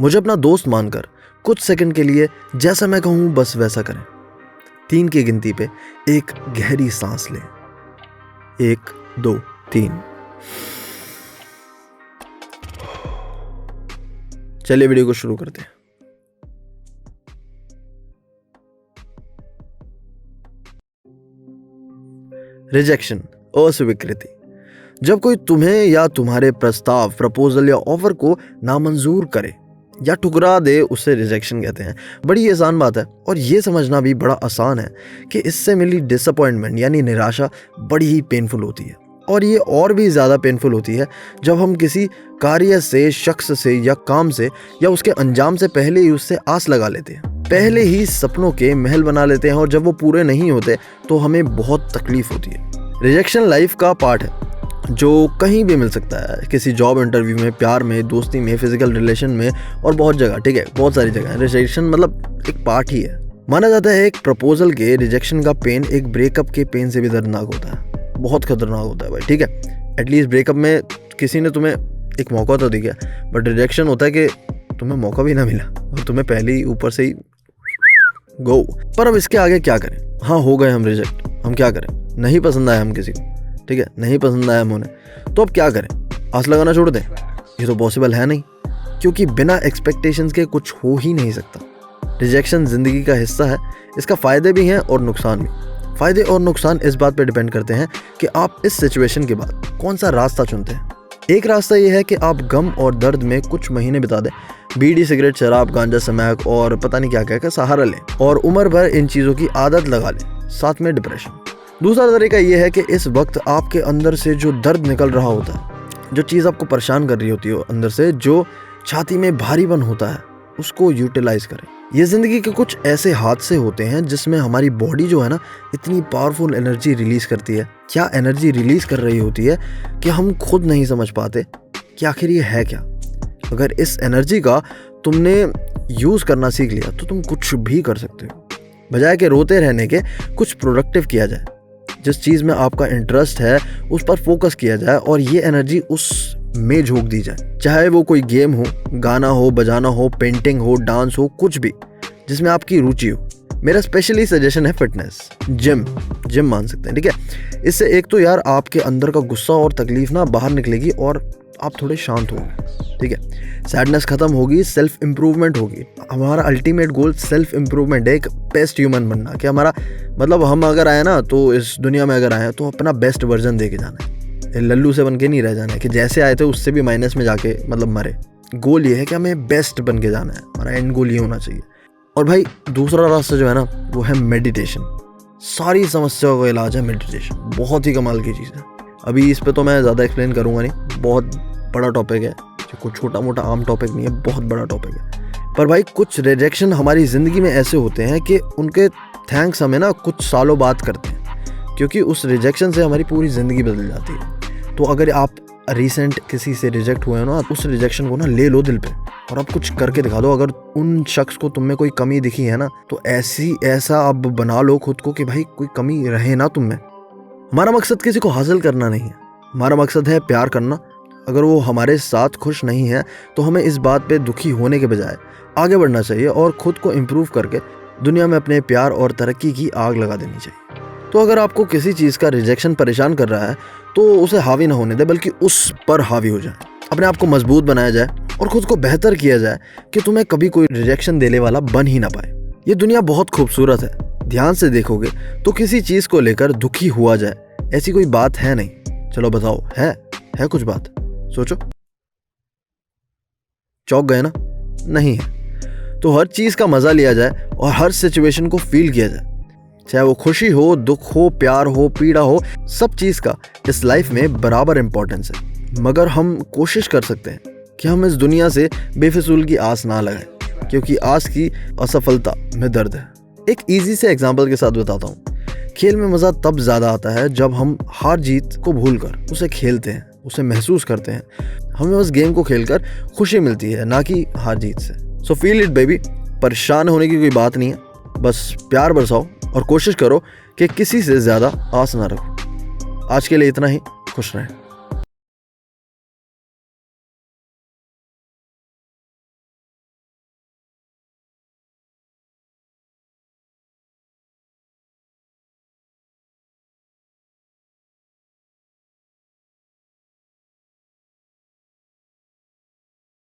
मुझे अपना दोस्त मानकर कुछ सेकंड के लिए जैसा मैं कहूँ बस वैसा करें। 3 की गिनती पे एक गहरी सांस लें। 1 2 3। चलिए वीडियो को शुरू करते हैं। रिजेक्शन, अस्वीकृति। जब कोई तुम्हें या तुम्हारे प्रस्ताव, प्रपोजल या ऑफर को नामंजूर करे या ठुकरा दे, उसे रिजेक्शन कहते हैं। बड़ी आसान बात है और ये समझना भी बड़ा आसान है कि इससे मिली डिसअपॉइंटमेंट यानी निराशा बड़ी ही पेनफुल होती है। और ये और भी ज़्यादा पेनफुल होती है जब हम किसी कार्य से, शख्स से या काम से या उसके अंजाम से पहले ही उससे आस लगा लेते हैं, पहले ही सपनों के महल बना लेते हैं और जब वो पूरे नहीं होते तो हमें बहुत तकलीफ होती है। रिजेक्शन लाइफ का पार्ट है जो कहीं भी मिल सकता है, किसी जॉब इंटरव्यू में, प्यार में, दोस्ती में, फिजिकल रिलेशन में और बहुत जगह। ठीक है, बहुत सारी जगह। रिजेक्शन मतलब एक पार्ट ही है। माना जाता है एक प्रपोजल के रिजेक्शन का पेन एक ब्रेकअप के पेन से भी दर्दनाक होता है, बहुत खतरनाक होता है भाई। ठीक है, एटलीस्ट ब्रेकअप में किसी ने तुम्हें एक मौका तो दिया, बट रिजेक्शन होता है कि तुम्हें मौका भी ना मिला और तुम्हें पहले ही ऊपर से ही गो। पर अब इसके आगे क्या करें? हाँ, हो गए हम रिजेक्ट, हम क्या करें? नहीं पसंद आया हम किसी को, ठीक है, नहीं पसंद आया हम उन्हें, तो अब क्या करें? आस लगाना छोड़ दें? ये तो पॉसिबल है नहीं, क्योंकि बिना एक्सपेक्टेशंस के कुछ हो ही नहीं सकता। रिजेक्शन जिंदगी का हिस्सा है, इसका फ़ायदे भी हैं और नुकसान भी। फ़ायदे और नुकसान इस बात पर डिपेंड करते हैं कि आप इस सिचुएशन के बाद कौन सा रास्ता चुनते हैं। एक रास्ता ये है कि आप गम और दर्द में कुछ महीने बिता दें, बीड़ी, सिगरेट, शराब, गांजा, स्मैक और पता नहीं क्या क्या सहारा लें और उम्र भर इन चीज़ों की आदत लगा लें, साथ में डिप्रेशन। दूसरा तरीका ये है कि इस वक्त आपके अंदर से जो दर्द निकल रहा होता है, जो चीज़ आपको परेशान कर रही होती है अंदर से, जो छाती में भारीपन होता है, उसको यूटिलाइज करें। ये ज़िंदगी के कुछ ऐसे हादसे होते हैं जिसमें हमारी बॉडी जो है ना, इतनी पावरफुल एनर्जी रिलीज़ करती है। क्या एनर्जी रिलीज़ कर रही होती है कि हम खुद नहीं समझ पाते कि आखिर ये है क्या। अगर इस एनर्जी का तुमने यूज़ करना सीख लिया तो तुम कुछ भी कर सकते हो। बजाय कि रोते रहने के कुछ प्रोडक्टिव किया जाए, जिस चीज़ में आपका इंटरेस्ट है उस पर फोकस किया जाए और ये एनर्जी उस में झोंक दी जाए। चाहे वो कोई गेम हो, गाना हो, बजाना हो, पेंटिंग हो, डांस हो, कुछ भी जिसमें आपकी रुचि हो। मेरा स्पेशली सजेशन है फिटनेस, जिम मान सकते हैं। ठीक है, इससे एक तो यार आपके अंदर का गुस्सा और तकलीफ ना बाहर निकलेगी और आप थोड़े शांत होंगे। ठीक है, सैडनेस खत्म होगी, सेल्फ इम्प्रूवमेंट होगी। हमारा अल्टीमेट गोल सेल्फ इम्प्रूवमेंट है, एक बेस्ट ह्यूमन बनना। कि हमारा मतलब हम अगर आए ना, तो इस दुनिया में अगर आए तो अपना बेस्ट वर्जन दे के जाना है, लल्लू से बन के नहीं रह जाना है कि जैसे आए थे उससे भी माइनस में जाके मतलब मरे। गोल ये है कि हमें बेस्ट बन के जाना है, हमारा एंड गोल ये होना चाहिए। और भाई दूसरा रास्ता जो है ना, वो है मेडिटेशन। सारी समस्याओं का इलाज है मेडिटेशन, बहुत ही कमाल की चीज़ है। अभी इस पे तो मैं ज़्यादा एक्सप्लेन करूँगा नहीं, बहुत बड़ा टॉपिक है, कोई छोटा मोटा आम टॉपिक नहीं है, बहुत बड़ा टॉपिक है। पर भाई कुछ रिजेक्शन हमारी ज़िंदगी में ऐसे होते हैं कि उनके थैंक्स हमें ना कुछ सालों बाद करते हैं, क्योंकि उस रिजेक्शन से हमारी पूरी ज़िंदगी बदल जाती है। तो अगर आप रिसेंट किसी से रिजेक्ट हुए हो ना, उस रिजेक्शन को ना ले लो दिल पे और आप कुछ करके दिखा दो। अगर उन शख्स को तुम में कोई कमी दिखी है ना, तो ऐसा अब बना लो खुद को कि भाई कोई कमी रहे ना तुम में। हमारा मकसद किसी को हासिल करना नहीं है, हमारा मकसद है प्यार करना। अगर वो हमारे साथ खुश नहीं है तो हमें इस बात पे दुखी होने के बजाय आगे बढ़ना चाहिए और खुद को इम्प्रूव करके दुनिया में अपने प्यार और तरक्की की आग लगा देनी चाहिए। तो अगर आपको किसी चीज़ का रिजेक्शन परेशान कर रहा है तो उसे हावी ना होने दे, बल्कि उस पर हावी हो जाए। अपने आप को मजबूत बनाया जाए और खुद को बेहतर किया जाए कि तुम्हें कभी कोई रिजेक्शन देने वाला बन ही ना पाए। ये दुनिया बहुत खूबसूरत है, ध्यान से देखोगे तो किसी चीज़ को लेकर दुखी हुआ जाए ऐसी कोई बात है नहीं। चलो बताओ, है कुछ बात? सोचो, चौंक गए ना? नहीं है। तो हर चीज़ का मज़ा लिया जाए और हर सिचुएशन को फील किया जाए, चाहे वो खुशी हो, दुख हो, प्यार हो, पीड़ा हो, सब चीज़ का इस लाइफ में बराबर इंपॉर्टेंस है। मगर हम कोशिश कर सकते हैं कि हम इस दुनिया से बेफिजूल की आस ना लगाएं, क्योंकि आस की असफलता में दर्द है। एक इजी से एग्जांपल के साथ बताता हूँ। खेल में मज़ा तब ज़्यादा आता है जब हम हार जीत को भूलकर उसे खेलते हैं, उसे महसूस करते हैं। हमें उस गेम को खेलकर खुशी मिलती है, ना कि हार जीत से। So feel it baby. परेशान होने की कोई बात नहीं है, बस प्यार बरसाओ और कोशिश करो कि किसी से ज़्यादा आस ना रखो। आज के लिए इतना ही, खुश रहें।